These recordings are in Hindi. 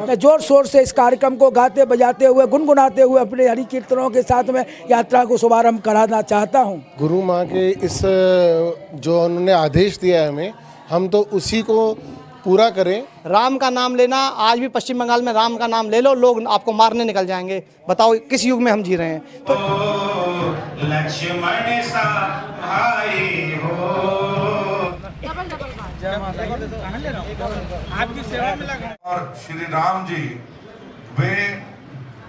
मैं जोर शोर से इस कार्यक्रम को गाते बजाते हुए गुनगुनाते हुए अपने हरि कीर्तनों के साथ में यात्रा को शुभारंभ कराना चाहता हूँ। गुरु माँ के इस जो उन्होंने आदेश दिया है हमें, हम तो उसी को पूरा करें। राम का नाम लेना, आज भी पश्चिम बंगाल में राम का नाम ले लो, लोग आपको मारने निकल जाएंगे। बताओ किस युग में हम जी रहे हैं। तो लक्ष्मण सा भाई हो, आपकी सेवा में लगा। और श्री राम जी वे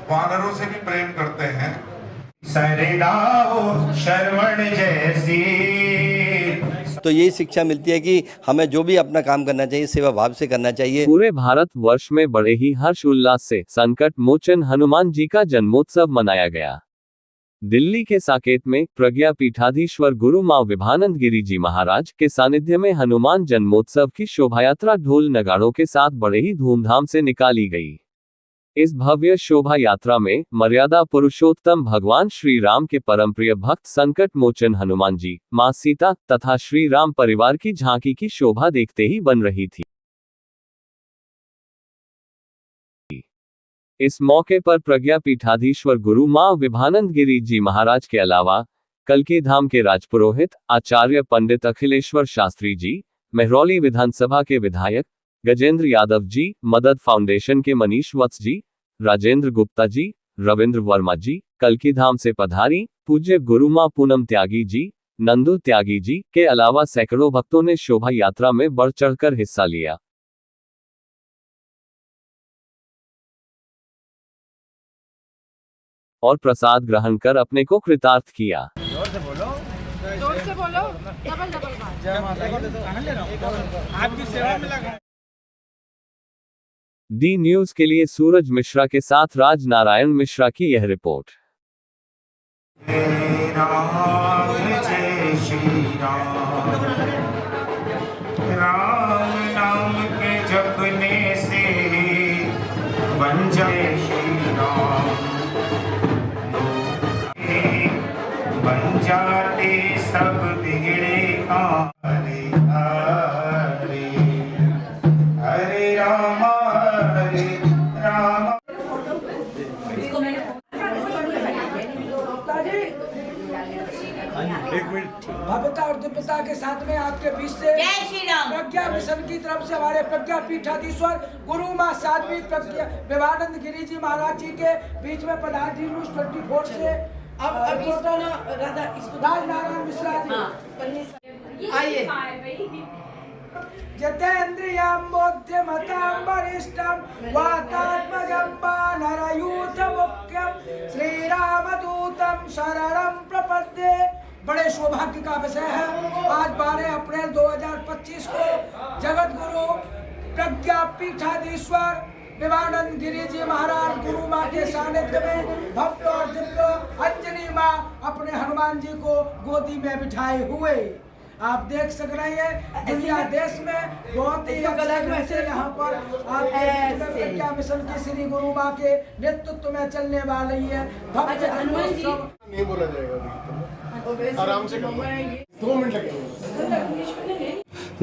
वानरों से भी प्रेम करते हैं। सरिदाओ श्रवण जैसी। तो यही शिक्षा मिलती है कि हमें जो भी अपना काम करना चाहिए सेवा भाव से करना चाहिए। पूरे भारत वर्ष में बड़े ही हर्ष उल्लास से संकट मोचन हनुमान जी का जन्मोत्सव मनाया गया। दिल्ली के साकेत में प्रज्ञा पीठाधीश्वर गुरु मां विभानंद गिरी जी महाराज के सानिध्य में हनुमान जन्मोत्सव की शोभायात्रा ढोल नगाड़ों के साथ बड़े ही धूमधाम से निकाली गई। इस भव्य शोभा यात्रा में मर्यादा पुरुषोत्तम भगवान श्री राम के परम प्रिय भक्त संकट मोचन हनुमान जी, मां सीता तथा श्री राम परिवार की झांकी की शोभा देखते ही बन रही थी। इस मौके पर प्रज्ञा पीठाधीश्वर गुरु मां विभानंद गिरी जी महाराज के अलावा कल्की धाम के राजपुरोहित आचार्य पंडित अखिलेश्वर शास्त्री जी, महरौली विधानसभा के विधायक गजेंद्र यादव जी, मदद फाउंडेशन के मनीष वत्स जी, राजेंद्र गुप्ता जी, रविंद्र वर्मा जी, कल्की धाम से पधारी पूज्य गुरु मां पूनम त्यागी जी, नंदू त्यागी जी के अलावा सैकड़ों भक्तों ने शोभा यात्रा में बढ़ चढ़कर हिस्सा लिया और प्रसाद ग्रहण कर अपने को कृतार्थ किया। जोर से बोलो, डबल बात। जय माता। आपकी सेवा में लगा। डी न्यूज के लिए सूरज मिश्रा के साथ राज नारायण मिश्रा की यह रिपोर्ट। राम जय श्री राम, राम नाम के जपने से बन जाए श्री राम, बन जाते सब बिगड़े काम। हरे हरे हरे राम हरे राम। भव्यता और दिव्यता के साथ में आपके बीच से प्रज्ञा मिशन की तरफ से हमारे प्रज्ञा पीठाधीश्वर गुरु मां साध्वी प्रज्ञा विभानंद गिरी जी महाराज जी के बीच में पधारी न्यूज 24 से अब राज नारायण मिश्रा जी आइए। जितेन्द्रियं बुद्धिमतां वरिष्ठं वातात्मजं वानरयूथमुख्यं श्रीरामदूतं शरणं प्रपद्ये। बड़े सौभाग्य का विषय है, आज 12 अप्रैल 2025 को जगत गुरु प्रज्ञा पीठाधीश्वर विभानंद गिरी जी महाराज गुरु माँ के सानिध्य में भव्य और दिव्य अंजनी माँ अपने हनुमान जी को गोदी में बिठाए हुए आप देख सक रहे हैं। दुनिया देश में बहुत ही अच्छे यहाँ पर प्रज्ञा मिशन की श्री गुरु माँ के नेतृत्व में चलने वाली है भव्य जन्मोत्सव। नहीं बोला जाएगा, आराम से 2 मिनट लगेंगे।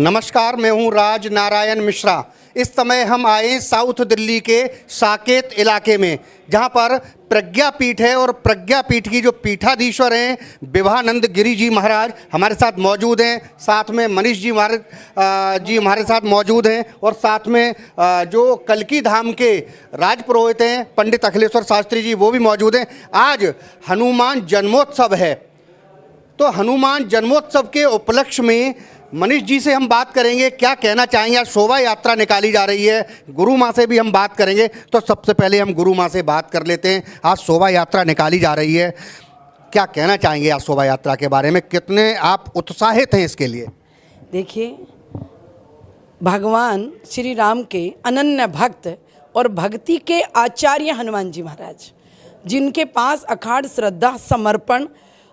नमस्कार, मैं हूं राज नारायण मिश्रा। इस समय हम आए साउथ दिल्ली के साकेत इलाके में, जहां पर प्रज्ञा पीठ है और प्रज्ञा पीठ की जो पीठाधीश्वर हैं विभानंद गिरी जी महाराज हमारे साथ मौजूद हैं। साथ में मनीष जी हमारे साथ मौजूद हैं और साथ में जो कल्की धाम के राजपुरोहित हैं पंडित अखिलेश्वर शास्त्री जी वो भी मौजूद हैं। आज हनुमान जन्मोत्सव है, तो हनुमान जन्मोत्सव के उपलक्ष्य में मनीष जी से हम बात करेंगे, क्या कहना चाहेंगे। आज शोभा यात्रा निकाली जा रही है, गुरु माँ से भी हम बात करेंगे। तो सबसे पहले हम गुरु माँ से बात कर लेते हैं। आज शोभा यात्रा निकाली जा रही है, क्या कहना चाहेंगे आज शोभा यात्रा के बारे में, कितने आप उत्साहित हैं इसके लिए। देखिए, भगवान श्री राम के अनन्य भक्त और भक्ति के आचार्य हनुमान जी महाराज, जिनके पास अखाड़ श्रद्धा समर्पण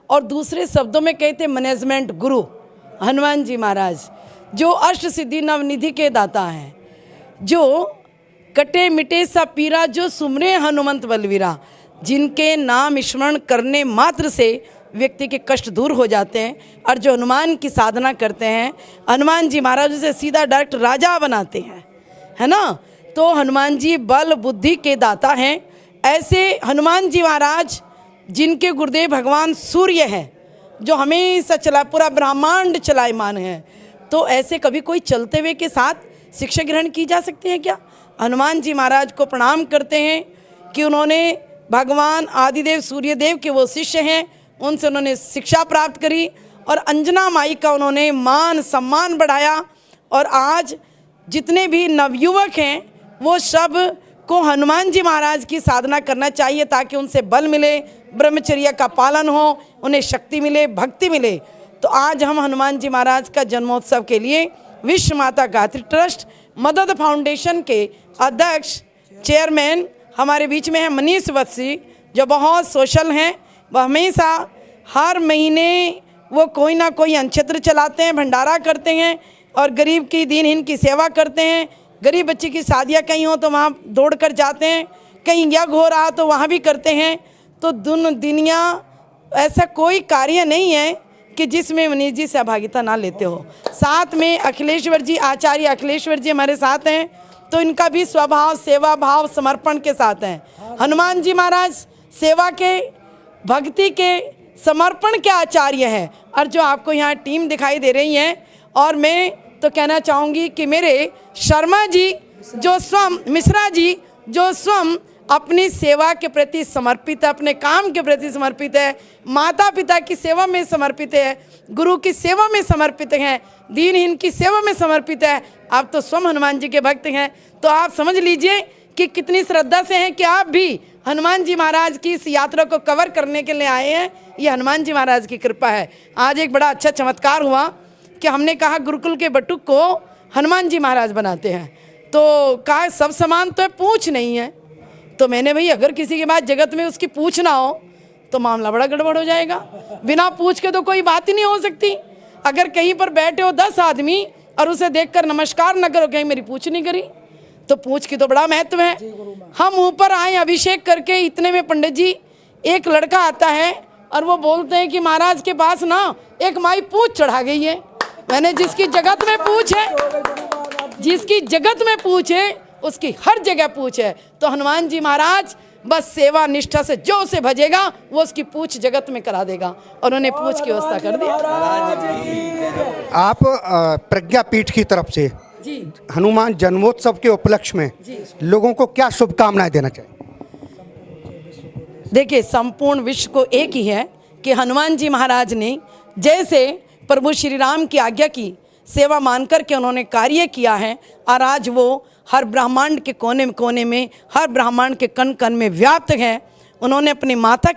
और दूसरे शब्दों में कहते मैनेजमेंट गुरु हनुमान जी महाराज, जो अष्ट सिद्धि नवनिधि के दाता हैं, जो कटे मिटे सा पीरा जो सुमरे हनुमंत बलवीरा, जिनके नाम स्मरण करने मात्र से व्यक्ति के कष्ट दूर हो जाते हैं, और जो हनुमान की साधना करते हैं, हनुमान जी महाराज से सीधा डायरेक्ट राजा बनाते हैं, है ना। तो हनुमान जी बल बुद्धि के दाता हैं। ऐसे हनुमान जी महाराज जिनके गुरुदेव भगवान सूर्य हैं, जो हमेशा चला पूरा ब्रह्मांड चलायमान है, तो ऐसे कभी कोई चलते हुए के साथ शिक्षा ग्रहण की जा सकती है क्या? हनुमान जी महाराज को प्रणाम करते हैं कि उन्होंने भगवान आदिदेव सूर्यदेव के वो शिष्य हैं, उनसे उन्होंने शिक्षा प्राप्त करी और अंजना माई का उन्होंने मान सम्मान बढ़ाया। और आज जितने भी नवयुवक हैं वो सब को हनुमान जी महाराज की साधना करना चाहिए, ताकि उनसे बल मिले, ब्रह्मचर्य का पालन हो, उन्हें शक्ति मिले, भक्ति मिले। तो आज हम हनुमान जी महाराज का जन्मोत्सव के लिए विश्व माता गायत्री ट्रस्ट मदद फाउंडेशन के अध्यक्ष चेयरमैन हमारे बीच में है मनीष वत्सी, जो बहुत सोशल हैं। वह हमेशा हर महीने वो कोई ना कोई अनक्षेत्र चलाते हैं, भंडारा करते हैं और गरीब की दीनहीन की सेवा करते हैं। गरीब बच्ची की शादियाँ कहीं हो तो वहाँ दौड़ कर जाते हैं, कहीं यज्ञ हो रहा तो वहाँ भी करते हैं। तो दुनिया ऐसा कोई कार्य नहीं है कि जिसमें मनीष जी सहभागिता ना लेते हो। साथ में अखिलेश्वर जी, आचार्य अखिलेश्वर जी हमारे साथ हैं, तो इनका भी स्वभाव सेवा भाव समर्पण के साथ हैं। हनुमान जी महाराज सेवा के, भक्ति के, समर्पण के आचार्य हैं। और जो आपको यहाँ टीम दिखाई दे रही है, और मैं तो कहना चाहूँगी कि मेरे शर्मा जी जो स्वयं, मिश्रा जी जो स्वयं अपनी सेवा के प्रति समर्पित है, अपने काम के प्रति समर्पित है, माता पिता की सेवा में समर्पित है, गुरु की सेवा में समर्पित हैं, दीनहीन की सेवा में समर्पित है। आप तो स्वयं हनुमान जी के भक्त हैं, तो आप समझ लीजिए कि कितनी श्रद्धा से हैं कि आप भी हनुमान जी महाराज की इस यात्रा को कवर करने के लिए आए हैं। ये हनुमान जी महाराज की कृपा है। आज एक बड़ा अच्छा चमत्कार हुआ कि हमने कहा गुरुकुल के बटुक को हनुमान जी महाराज बनाते हैं, तो कहा सब समान तो है, पूछ नहीं है। तो मैंने भाई अगर किसी के बाद जगत में उसकी पूछ ना हो तो मामला बड़ा गड़बड़ हो जाएगा। बिना पूछ के तो कोई बात ही नहीं हो सकती। अगर कहीं पर बैठे हो 10 आदमी और उसे देखकर नमस्कार न करो, कहीं मेरी पूछ नहीं करी, तो पूछ की तो बड़ा महत्व है। हम ऊपर आए अभिषेक करके, इतने में पंडित जी एक लड़का आता है और वो बोलते हैं कि महाराज के पास ना एक माई पूछ चढ़ा गई है। मैंने जिसकी जगत में पूछ है, जिसकी जगत में पूछ है उसकी हर जगह पूछ है। तो हनुमान जी महाराज बस सेवा निष्ठा से जो उसे भजेगा वो उसकी पूछ जगत में करा देगा, और उन्होंने पूछ की व्यवस्था कर दी। आप प्रज्ञापीठ की तरफ से जी हनुमान जन्मोत्सव के उपलक्ष्य में लोगों को क्या शुभकामनाएं देना चाहिए? देखिए, संपूर्ण विश्व को एक ही है कि हनुमान जी महाराज ने जैसे प्रभु श्री राम की आज्ञा की सेवा मानकर के उन्होंने कार्य किया है, और आज वो हर ब्रह्मांड के कोने कोने में, हर ब्रह्मांड के कण कण में व्याप्त हैं। उन्होंने अपनी माता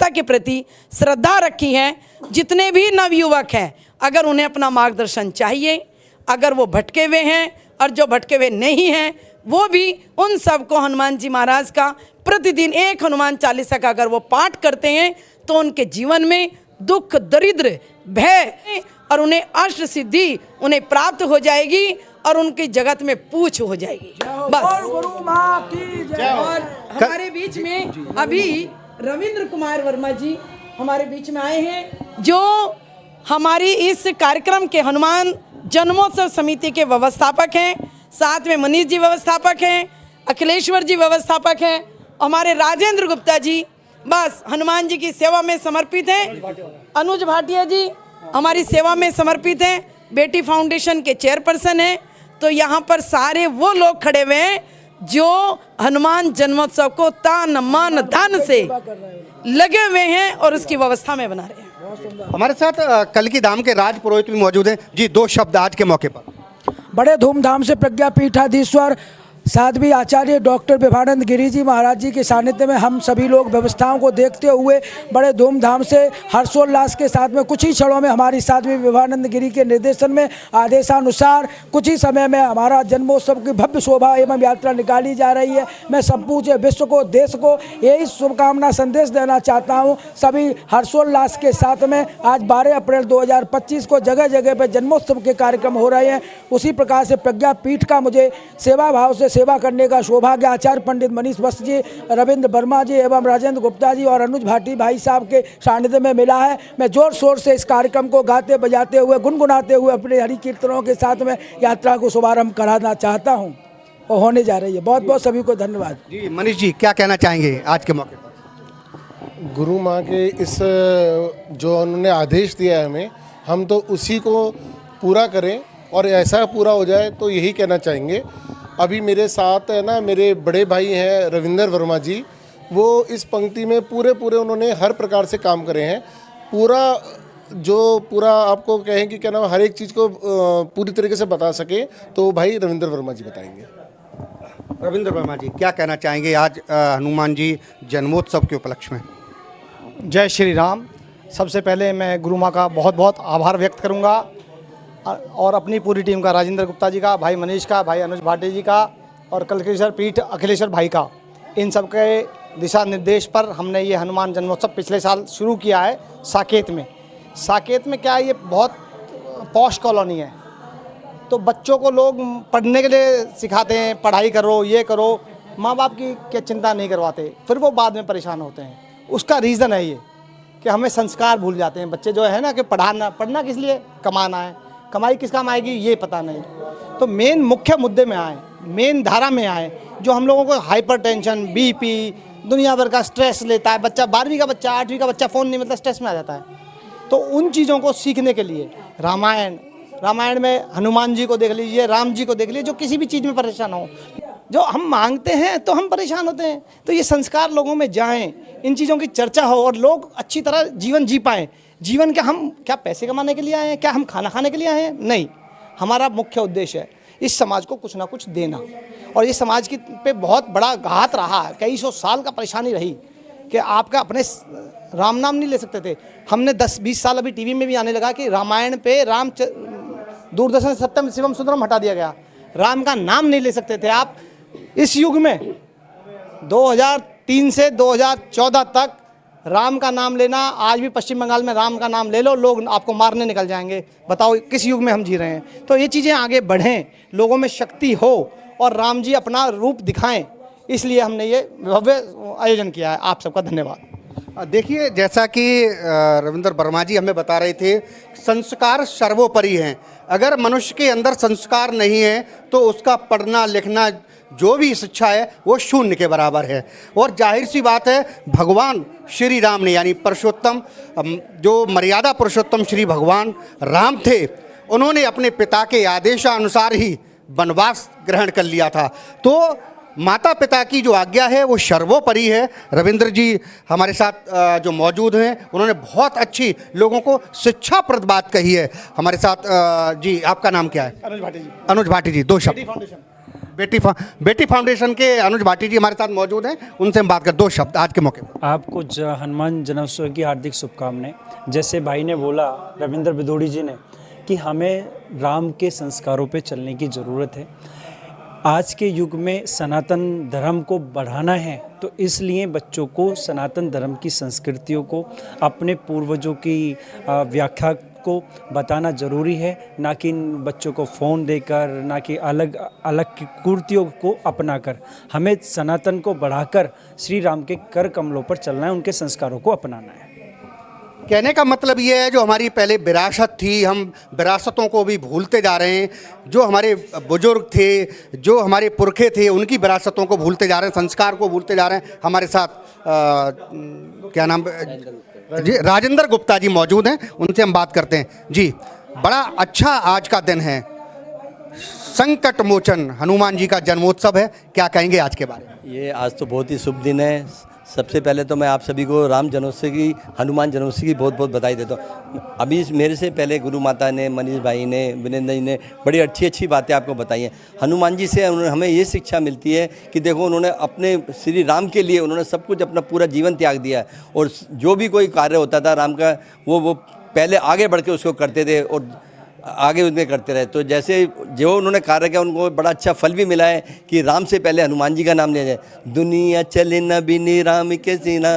के प्रति श्रद्धा रखी है। जितने भी नवयुवक हैं, अगर उन्हें अपना मार्गदर्शन चाहिए, अगर वो भटके हुए हैं और जो भटके हुए नहीं हैं, वो भी उन सबको हनुमान जी महाराज का प्रतिदिन एक हनुमान चालीसा का अगर वो पाठ करते हैं तो उनके जीवन में दुख, दरिद्र, भय और उन्हें अष्ट सिद्धि उन्हें प्राप्त हो जाएगी और उनकी जगत में पूछ हो जाएगी। बस। गुरु माँ की जय। और हमारे बीच में अभी रविंद्र कुमार वर्मा जी हमारे बीच में आए हैं, जो हमारी इस कार्यक्रम के हनुमान जन्मोत्सव समिति के व्यवस्थापक हैं। साथ में मनीष जी व्यवस्थापक हैं, अखिलेश्वर जी व्यवस्थापक हैं, हमारे राजेंद्र गुप्ता जी बस हनुमान जी की सेवा में समर्पित हैं, अनुज भाटिया जी हमारी सेवा में समर्पित हैं, बेटी फाउंडेशन के चेयरपर्सन हैं। तो यहाँ पर सारे वो लोग खड़े हुए हैं जो हनुमान जन्मोत्सव को तन मन धन से लगे हुए हैं और उसकी व्यवस्था में बना रहे हैं। हमारे साथ कल की धाम के राज पुरोहित भी मौजूद हैं जी। 2 शब्द आज के मौके पर। बड़े धूमधाम से प्रज्ञापीठाधीश्वर साध्वी आचार्य डॉक्टर विभानंद गिरी जी महाराज जी के सानिध्य में हम सभी लोग व्यवस्थाओं को देखते हुए बड़े धूमधाम से हर्षोल्लास के साथ में कुछ ही क्षणों में हमारी साध्वी विभानंद गिरी के निर्देशन में आदेशानुसार कुछ ही समय में हमारा जन्मोत्सव की भव्य शोभा एवं यात्रा निकाली जा रही है। मैं संपूर्ण विश्व को, देश को यही शुभकामना संदेश देना चाहता हूँ। सभी हर्षोल्लास के साथ में आज 12 अप्रैल 2025 को जगह जगह पर जन्मोत्सव के कार्यक्रम हो रहे हैं। उसी प्रकार से प्रज्ञापीठ का मुझे सेवा भाव से सेवा करने का सौभाग्य आचार्य पंडित मनीष वस्त जी, रविंद्र वर्मा जी एवं राजेंद्र गुप्ता जी और अनुज भाटी भाई साहब के सानिध्य में मिला है। मैं जोर शोर से इस कार्यक्रम को गाते बजाते हुए गुनगुनाते हुए अपने हरि कीर्तनों के साथ में यात्रा को शुभारंभ कराना चाहता हूँ और होने जा रही है। बहुत बहुत सभी को धन्यवाद। जी मनीष जी क्या कहना चाहेंगे आज के मौके पर? गुरु माँ के इस जो उन्होंने आदेश दिया है हमें, हम तो उसी को पूरा करें और ऐसा पूरा हो जाए तो यही कहना चाहेंगे। अभी मेरे साथ है ना मेरे बड़े भाई हैं रविंद्र वर्मा जी, वो इस पंक्ति में पूरे उन्होंने हर प्रकार से काम करे हैं। पूरा आपको कहें कि क्या नाम हर एक चीज़ को पूरी तरीके से बता सके तो भाई रविंद्र वर्मा जी बताएंगे। रविंद्र वर्मा जी क्या कहना चाहेंगे आज हनुमान जी जन्मोत्सव के उपलक्ष्य में? जय श्री राम। सबसे पहले मैं गुरु माँ का बहुत बहुत आभार व्यक्त करूँगा और अपनी पूरी टीम का, राजेंद्र गुप्ता जी का, भाई मनीष का, भाई अनुज भाटी जी का और कल्केश्वर पीठ अखिलेश्वर भाई का, इन सब के दिशा निर्देश पर हमने ये हनुमान जन्मोत्सव पिछले साल शुरू किया है साकेत में। साकेत में क्या है, ये बहुत पॉश कॉलोनी है, तो बच्चों को लोग पढ़ने के लिए सिखाते हैं, पढ़ाई करो, ये करो, माँ बाप की क्या चिंता नहीं करवाते, फिर वो बाद में परेशान होते हैं। उसका रीज़न है ये कि हमें संस्कार भूल जाते हैं बच्चे जो है ना, कि पढ़ना किस लिए, कमाना है, कमाई किस काम आएगी ये पता नहीं। तो मेन मुख्य मुद्दे में आए, मेन धारा में आए, जो हम लोगों को हाइपरटेंशन, बीपी, दुनिया भर का स्ट्रेस लेता है बच्चा, 12वीं का बच्चा, 8वीं का बच्चा फ़ोन नहीं मतलब स्ट्रेस में आ जाता है। तो उन चीज़ों को सीखने के लिए रामायण में हनुमान जी को देख लीजिए, राम जी को देख लीजिए, जो किसी भी चीज़ में परेशान हो, जो हम मांगते हैं तो हम परेशान होते हैं। तो ये संस्कार लोगों में जाएं, इन चीज़ों की चर्चा हो और लोग अच्छी तरह जीवन जी पाएँ। जीवन क्या हम क्या पैसे कमाने के लिए आए हैं, क्या हम खाना खाने के लिए आए हैं? नहीं, हमारा मुख्य उद्देश्य है इस समाज को कुछ ना कुछ देना। और ये समाज की पे बहुत बड़ा घात रहा है, कई सौ साल का परेशानी रही कि आपका अपने राम नाम नहीं ले सकते थे। हमने 10-20 साल अभी टीवी में भी आने लगा कि रामायण पे दूरदर्शन सत्यम शिवम सुंदरम हटा दिया गया, राम का नाम नहीं ले सकते थे आप। इस युग में 2003 से 2014 तक राम का नाम लेना, आज भी पश्चिम बंगाल में राम का नाम ले लो, लोग आपको मारने निकल जाएंगे। बताओ किस युग में हम जी रहे हैं। तो ये चीज़ें आगे बढ़ें, लोगों में शक्ति हो और राम जी अपना रूप दिखाएं, इसलिए हमने ये भव्य आयोजन किया है। आप सबका धन्यवाद। देखिए जैसा कि रविंद्र वर्मा जी हमें बता रहे थे, संस्कार सर्वोपरि हैं। अगर मनुष्य के अंदर संस्कार नहीं है तो उसका पढ़ना लिखना जो भी शिक्षा है वो शून्य के बराबर है। और जाहिर सी बात है, भगवान श्री राम ने यानी पुरुषोत्तम, जो मर्यादा पुरुषोत्तम श्री भगवान राम थे, उन्होंने अपने पिता के आदेशानुसार ही वनवास ग्रहण कर लिया था। तो माता पिता की जो आज्ञा है वो सर्वोपरि है। रविंद्र जी हमारे साथ जो मौजूद हैं, उन्होंने बहुत अच्छी लोगों को शिक्षाप्रद बात कही है। हमारे साथ जी आपका नाम क्या है? अनुज भाटी जी। अनुज भाटी जी, 2 शब्द। बेटी फाउंडेशन के अनुज भाटी जी हमारे साथ मौजूद हैं, उनसे हम बात कर 2 शब्द आज के मौके पर। आपको हनुमान जन्मोत्सव की हार्दिक शुभकामनाएं। जैसे भाई ने बोला, रविंद्र बिदोड़ी जी ने, कि हमें राम के संस्कारों पे चलने की ज़रूरत है। आज के युग में सनातन धर्म को बढ़ाना है, तो इसलिए बच्चों को सनातन धर्म की संस्कृतियों को, अपने पूर्वजों की व्याख्या को बताना ज़रूरी है, ना कि बच्चों को फ़ोन देकर, ना कि अलग अलग कुर्तियों को अपनाकर। हमें सनातन को बढ़ाकर श्री राम के कर कमलों पर चलना है, उनके संस्कारों को अपनाना है। कहने का मतलब ये है, जो हमारी पहले विरासत थी, हम विरासतों को भी भूलते जा रहे हैं। जो हमारे बुजुर्ग थे, जो हमारे पुरखे थे, उनकी विरासतों को भूलते जा रहे हैं, संस्कार को भूलते जा रहे हैं। हमारे साथ क्या नाम जी, राजेंद्र गुप्ता जी मौजूद हैं, उनसे हम बात करते हैं। जी, बड़ा अच्छा आज का दिन है, संकट मोचन हनुमान जी का जन्मोत्सव है, क्या कहेंगे आज के बारे में? ये आज तो बहुत ही शुभ दिन है। सबसे पहले तो मैं आप सभी को राम जन्मोत्सव की, हनुमान जन्मोत्सव की बहुत बहुत बधाई देता हूँ। अभी मेरे से पहले गुरु माता ने, मनीष भाई ने, विनेंद्र जी ने बड़ी अच्छी बातें आपको बताई हैं। हनुमान जी से हमें ये शिक्षा मिलती है कि देखो, उन्होंने अपने श्री राम के लिए उन्होंने सब कुछ, अपना पूरा जीवन त्याग दिया है। और जो भी कोई कार्य होता था राम का, वो पहले आगे बढ़ के उसको करते थे। और आगे उसमें करते रहे। तो जैसे जो उन्होंने कार्य किया उनको बड़ा अच्छा फल भी मिला है कि राम से पहले हनुमान जी का नाम लिया जाए। दुनिया चले न बिनी राम के सिवा,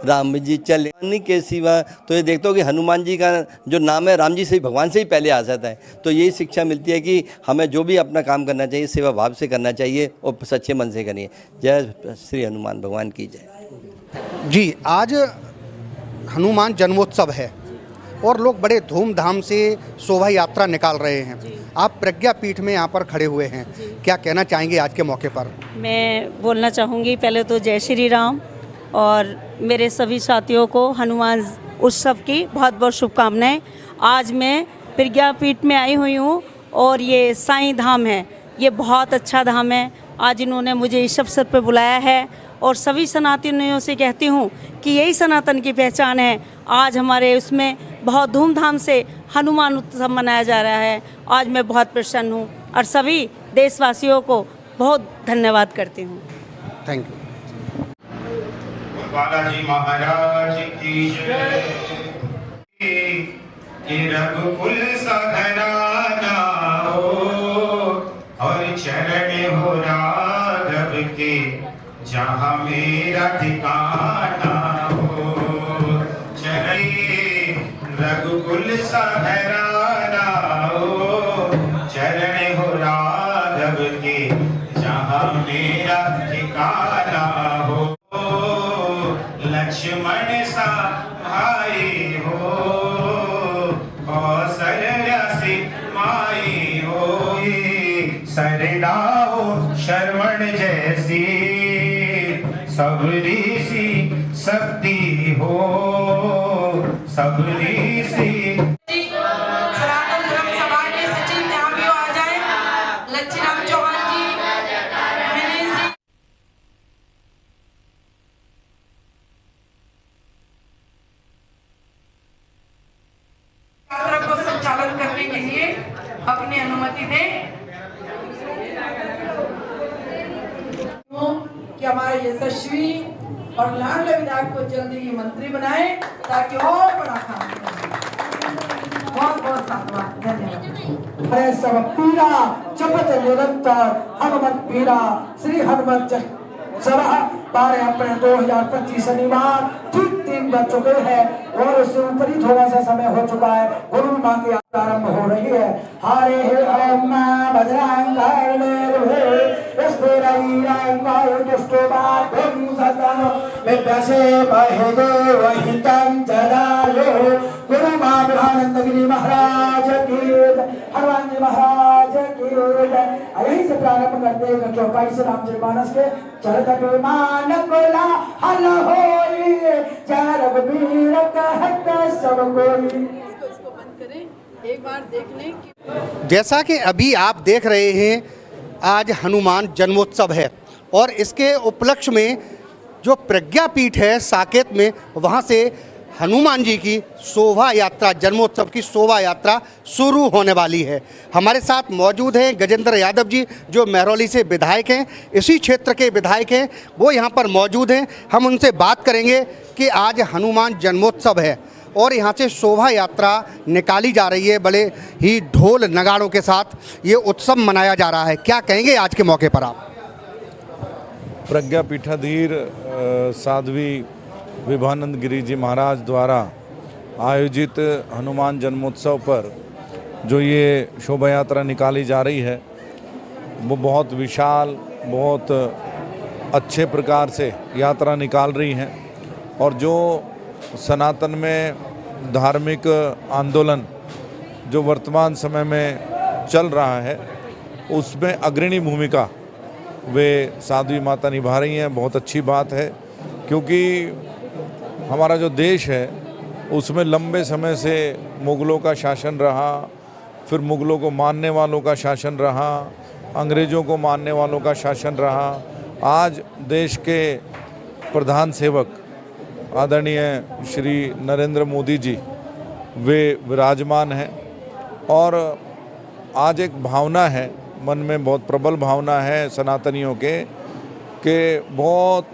राम जी चले न के सिवा। तो ये देखते हो कि हनुमान जी का जो नाम है राम जी से भगवान से ही पहले आ जाता है। तो यही शिक्षा मिलती है कि हमें जो भी अपना काम करना चाहिए सेवा भाव से करना चाहिए और सच्चे मन से करिए। जय श्री हनुमान भगवान की जय। जी, आज हनुमान जन्मोत्सव है और लोग बड़े धूमधाम से शोभा यात्रा निकाल रहे हैं। आप प्रज्ञा पीठ में यहाँ पर खड़े हुए हैं, क्या कहना चाहेंगे आज के मौके पर? मैं बोलना चाहूँगी पहले तो जय श्री राम और मेरे सभी साथियों को हनुमान उत्सव की बहुत बहुत शुभकामनाएं। आज मैं प्रज्ञा पीठ में आई हुई हूँ और ये साईं धाम है, ये बहुत अच्छा धाम है। आज इन्होंने मुझे इस अवसर पर बुलाया है और सभी सनातनियों से कहती हूँ कि यही सनातन की पहचान है। आज हमारे उसमें बहुत धूमधाम से हनुमान उत्सव मनाया जा रहा है। आज मैं बहुत प्रसन्न हूँ और सभी देशवासियों को बहुत धन्यवाद करती हूँ। Thank you. बालाजी महाराज की जय। रघुकुल सघराना हो और चरण हो राघव के, जहाँ मेरा ठिकाना हो। चरण रघुकुल सघराना हो, चरण हो राघव के, जहाँ मेरा ठिकाना हो। लक्ष्मण सा भाई हो, कौशल्या से माई हो। सरदा हो श्रवण जैसी, सबरी सी शक्ति हो, सबरी सी। सनातन धर्म सभा के सचिव यहाँ भी आ जाए, लक्ष्मीराम चौहान जी, मनीष जी। यात्रा को संचालन करने के लिए अपनी अनुमति दें कि हमारे यशस्वी और लाडले विधायक को जल्दी ही मंत्री बनाए ताकि और बड़ा काम करें। बहुत बहुत धन्यवाद। हरे सब पीरा जपत निरंतर हनुमत पीरा। श्री हनुमत सभा 12 अप्रैल 2025 शनिवार ठीक 3 बज चुके हैं और उससे ऊपरी थोड़ा सा समय हो चुका है। गुरु माँ की आरंभ हो रही है। हरे ओम भद्रां गुरु माँ विभानंदगिरी महाराज की, हनुमान जी महाराज की। यही से प्रारंभ करते हैं चौपाई से रामचरितमानस के। चरत विमान कोला हल होई, जय रघुबीर कहत सब कोई। इसको बंद करें, एक बार देख लें। जैसा कि अभी आप देख रहे हैं, आज हनुमान जन्मोत्सव है और इसके उपलक्ष्य में जो प्रज्ञा पीठ है साकेत में, वहाँ से हनुमान जी की शोभा यात्रा, जन्मोत्सव की शोभा यात्रा शुरू होने वाली है। हमारे साथ मौजूद हैं गजेंद्र यादव जी, जो महरौली से विधायक हैं, इसी क्षेत्र के विधायक हैं, वो यहाँ पर मौजूद हैं। हम उनसे बात करेंगे कि आज हनुमान जन्मोत्सव है और यहाँ से शोभा यात्रा निकाली जा रही है। बड़े ही ढोल नगाड़ों के साथ ये उत्सव मनाया जा रहा है। क्या कहेंगे आज के मौके पर आप? प्रज्ञा पीठाधीर साध्वी विभानंद गिरी जी महाराज द्वारा आयोजित हनुमान जन्मोत्सव पर जो ये शोभा यात्रा निकाली जा रही है, वो बहुत विशाल, बहुत अच्छे प्रकार से यात्रा निकाल रही हैं और जो सनातन में धार्मिक आंदोलन जो वर्तमान समय में चल रहा है, उसमें अग्रणी भूमिका वे साध्वी माता निभा रही हैं। बहुत अच्छी बात है, क्योंकि हमारा जो देश है उसमें लंबे समय से मुग़लों का शासन रहा, फिर मुग़लों को मानने वालों का शासन रहा, अंग्रेज़ों को मानने वालों का शासन रहा। आज देश के प्रधान सेवक आदरणीय श्री नरेंद्र मोदी जी वे विराजमान हैं और आज एक भावना है मन में, बहुत प्रबल भावना है सनातनियों के बहुत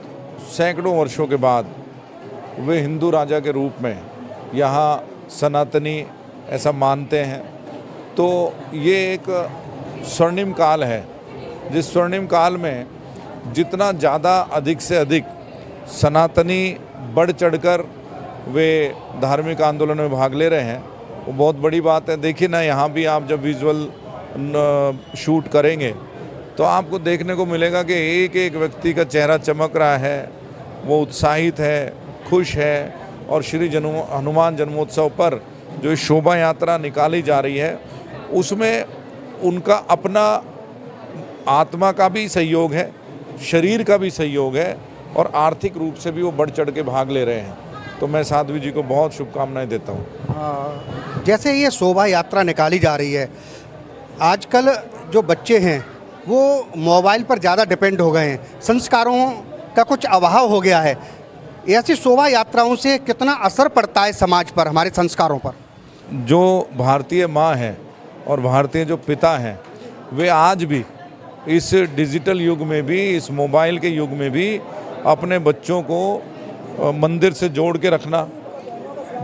सैकड़ों वर्षों के बाद वे हिंदू राजा के रूप में यहाँ सनातनी ऐसा मानते हैं तो ये एक स्वर्णिम काल है, जिस स्वर्णिम काल में जितना ज़्यादा अधिक से अधिक सनातनी बढ़ चढ़कर वे धार्मिक आंदोलन में भाग ले रहे हैं, वो बहुत बड़ी बात है। देखिए ना, यहाँ भी आप जब विजुअल शूट करेंगे तो आपको देखने को मिलेगा कि एक एक व्यक्ति का चेहरा चमक रहा है, वो उत्साहित है, खुश है। और श्री हनुमान जन्मोत्सव पर जो शोभा यात्रा निकाली जा रही है उसमें उनका अपना आत्मा का भी सहयोग है, शरीर का भी सहयोग है और आर्थिक रूप से भी वो बढ़ चढ़ के भाग ले रहे हैं। तो मैं साध्वी जी को बहुत शुभकामनाएं देता हूँ। जैसे ये शोभा यात्रा निकाली जा रही है, आजकल जो बच्चे हैं वो मोबाइल पर ज़्यादा डिपेंड हो गए हैं, संस्कारों का कुछ अभाव हो गया है। ऐसी शोभा यात्राओं से कितना असर पड़ता है समाज पर, हमारे संस्कारों पर? जो भारतीय माँ है और भारतीय जो पिता हैं, वे आज भी इस डिजिटल युग में भी, इस मोबाइल के युग में भी अपने बच्चों को मंदिर से जोड़ के रखना,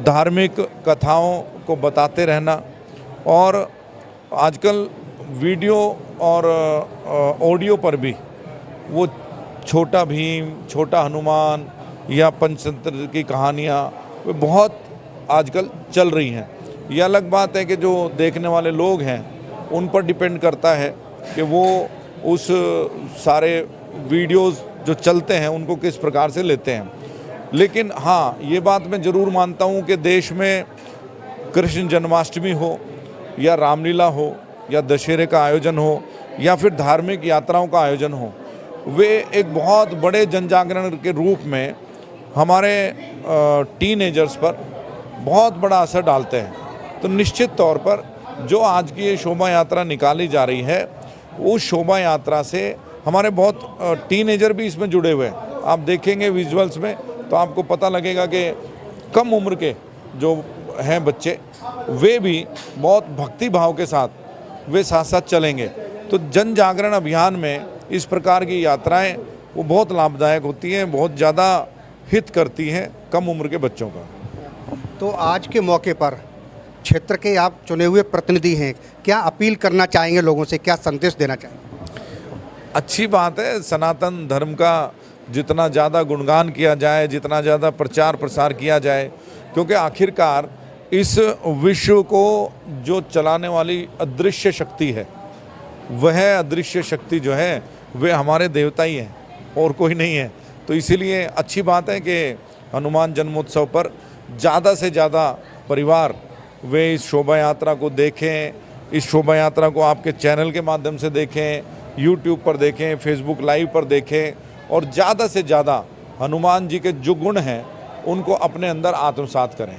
धार्मिक कथाओं को बताते रहना, और आजकल वीडियो और ऑडियो पर भी वो छोटा भीम, छोटा हनुमान या पंचतंत्र की कहानियाँ वे बहुत आजकल चल रही हैं। ये अलग बात है कि जो देखने वाले लोग हैं उन पर डिपेंड करता है कि वो उस सारे वीडियोस जो चलते हैं उनको किस प्रकार से लेते हैं। लेकिन हाँ, ये बात मैं ज़रूर मानता हूँ कि देश में कृष्ण जन्माष्टमी हो या रामलीला हो या दशहरे का आयोजन हो या फिर धार्मिक यात्राओं का आयोजन हो, वे एक बहुत बड़े जन जागरण के रूप में हमारे टीनेजर्स पर बहुत बड़ा असर डालते हैं। तो निश्चित तौर पर जो आज की ये शोभा यात्रा निकाली जा रही है, उस शोभा यात्रा से हमारे बहुत टीनेजर भी इसमें जुड़े हुए हैं। आप देखेंगे विजुअल्स में तो आपको पता लगेगा कि कम उम्र के जो हैं बच्चे, वे भी बहुत भक्ति भाव के साथ वे साथ साथ चलेंगे। तो जन जागरण अभियान में इस प्रकार की यात्राएं वो बहुत लाभदायक होती हैं, बहुत ज़्यादा हित करती हैं कम उम्र के बच्चों का। तो आज के मौके पर क्षेत्र के आप चुने हुए प्रतिनिधि हैं, क्या अपील करना चाहेंगे लोगों से, क्या संदेश देना चाहेंगे? अच्छी बात है, सनातन धर्म का जितना ज़्यादा गुणगान किया जाए, जितना ज़्यादा प्रचार प्रसार किया जाए, क्योंकि आखिरकार इस विश्व को जो चलाने वाली अदृश्य शक्ति है, वह अदृश्य शक्ति जो है वे हमारे देवता ही हैं और कोई नहीं है। तो इसीलिए अच्छी बात है कि हनुमान जन्मोत्सव पर ज़्यादा से ज़्यादा परिवार वे इस शोभा यात्रा को देखें, इस शोभा यात्रा को आपके चैनल के माध्यम से देखें, यूट्यूब पर देखें, फेसबुक लाइव पर देखें, और ज़्यादा से ज़्यादा हनुमान जी के जो गुण हैं उनको अपने अंदर आत्मसात करें।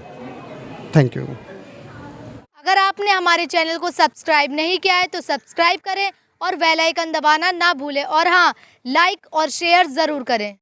Thank you. अगर आपने हमारे चैनल को सब्सक्राइब नहीं किया है तो सब्सक्राइब करें और बेल आइकन दबाना ना भूलें, और हाँ, लाइक और शेयर ज़रूर करें।